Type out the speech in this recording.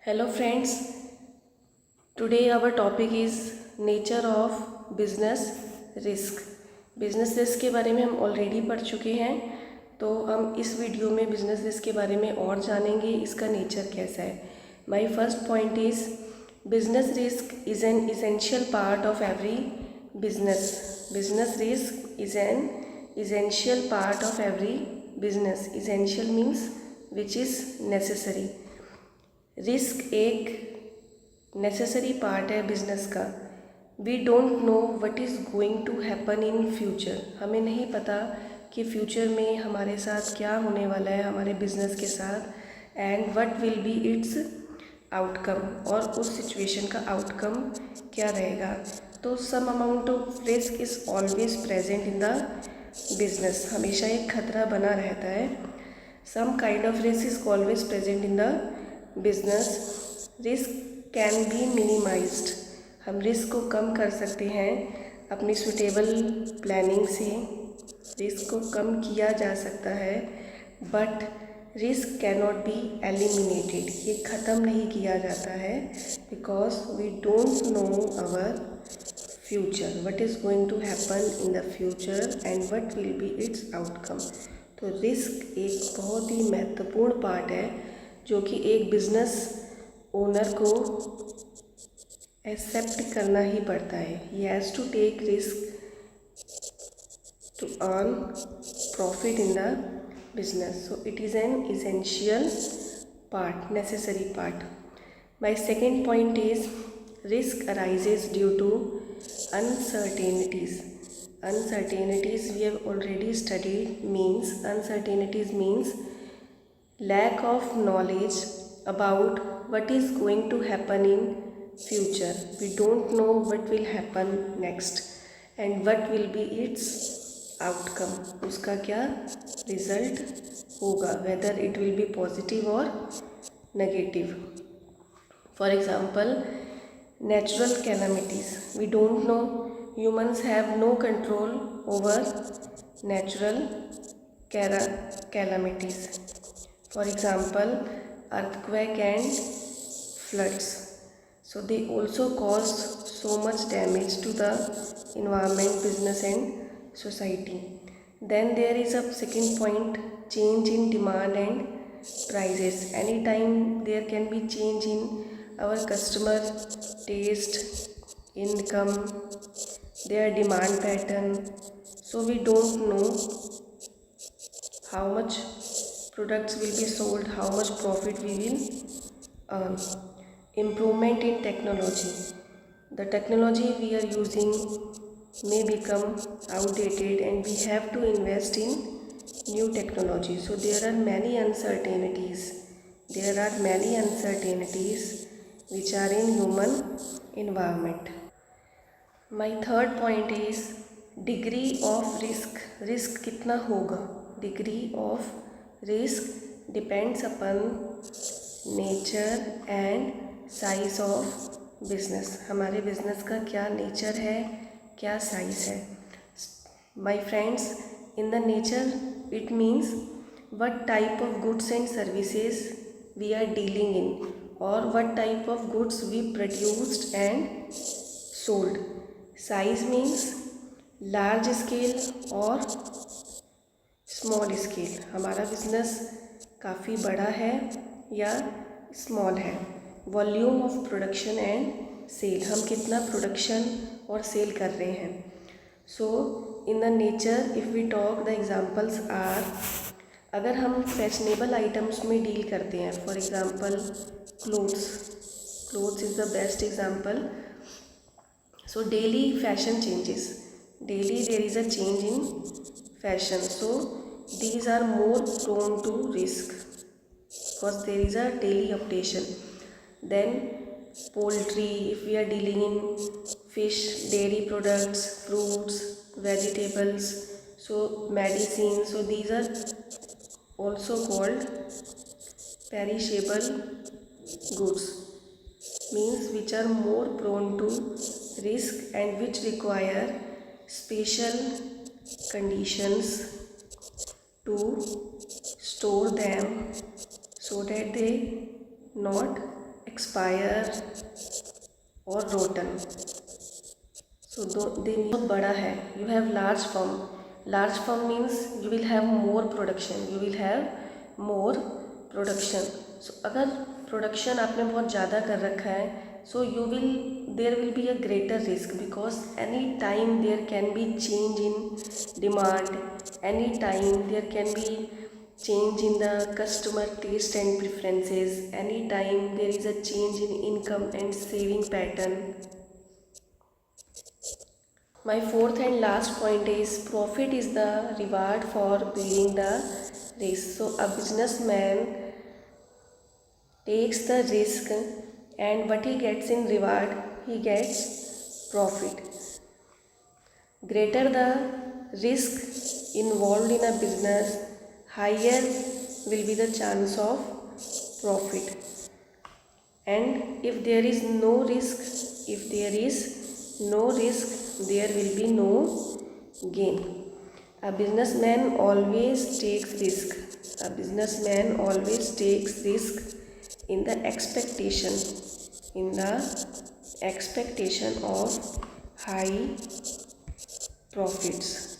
Hello friends, today our topic is nature of business risk. Business risk के बारे में हम ऑलरेडी पढ़ चुके हैं, तो हम इस वीडियो में बिजनेस रिस्क के बारे में और जानेंगे, इसका नेचर कैसा है. My first point is business risk is an essential part of every business. Business risk is an essential part of every business. Essential means which is necessary. Risk एक necessary part है business का. We don't know what is going to happen in future. हमें नहीं पता कि future में हमारे साथ क्या होने वाला है हमारे बिजनेस के साथ, and what will be its outcome, और उस सिचुएशन का आउटकम क्या रहेगा. तो some amount of risk is always present in the business. हमेशा एक खतरा बना रहता है. Some kind of risk is always present in the business. Risk can be minimised. हम रिस्क को कम कर सकते हैं अपनी सुटेबल प्लानिंग से. रिस्क को कम किया जा सकता है, but risk can not be eliminated. ये ख़त्म नहीं किया जाता है, because we don't know our future, what is going to happen in the future and what will be its outcome. तो रिस्क एक बहुत ही महत्वपूर्ण पार्ट है जो कि एक बिजनेस ओनर को एक्सेप्ट करना ही पड़ता है. He has to take risk to earn profit in the business. So it is an essential part, necessary part. My second point is risk arises due to uncertainties. Uncertainties we have already studied. Means uncertainties means lack of knowledge about what is going to happen in future. We don't know what will happen next and what will be its outcome. उसका क्या result होगा, whether it will be positive or negative. For example, natural calamities. We don't know. Humans have no control over natural calamities. For example, earthquake and floods. So they also cause so much damage to the environment, business and society. Then there is a second point, change in demand and prices. Anytime there can be change in our customer taste, income, their demand pattern. So we don't know how much products will be sold, how much profit we will earn. Improvement in technology. The technology we are using may become outdated and we have to invest in new technology. So there are many uncertainties. There are many uncertainties which are in human environment. My third point is degree of risk. Risk कितना होगा. Degree of risk depends upon nature and size of business. हमारे business का क्या nature है, क्या size है. My friends, in the nature it means what type of goods and services we are dealing in, or what type of goods we produced and sold. Size means large scale or small scale. हमारा business काफ़ी बड़ा है या small है. Volume of production and sale, हम कितना production और sale कर रहे हैं. So in the nature if we talk, the examples are, अगर हम फैशनेबल आइटम्स में डील करते हैं, for example clothes is the best example. So daily fashion changes. Daily there is a change in fashion. So these are more prone to risk because there is a daily updation. Then poultry, if we are dealing in fish, dairy products, fruits, vegetables, so medicine. So these are also called perishable goods, means which are more prone to risk and which require special conditions to store them so that they not expire or rotten. So they mean बहुत बड़ा है. You have large firm. Large firm means you will have more production. You will have more production. So अगर production आपने बहुत ज़्यादा कर रखा है, so there will be a greater risk, because any time there can be change in demand, any time there can be change in the customer taste and preferences, any time there is a change in income and saving pattern. My fourth and last point is profit is the reward for bearing the risk. So a businessman takes the risk, and what he gets in reward, he gets profit. Greater the risk involved in a business, higher will be the chance of profit. And if there is no risk, there will be no gain. A businessman always takes risk. A businessman always takes risk in the expectation of high profits.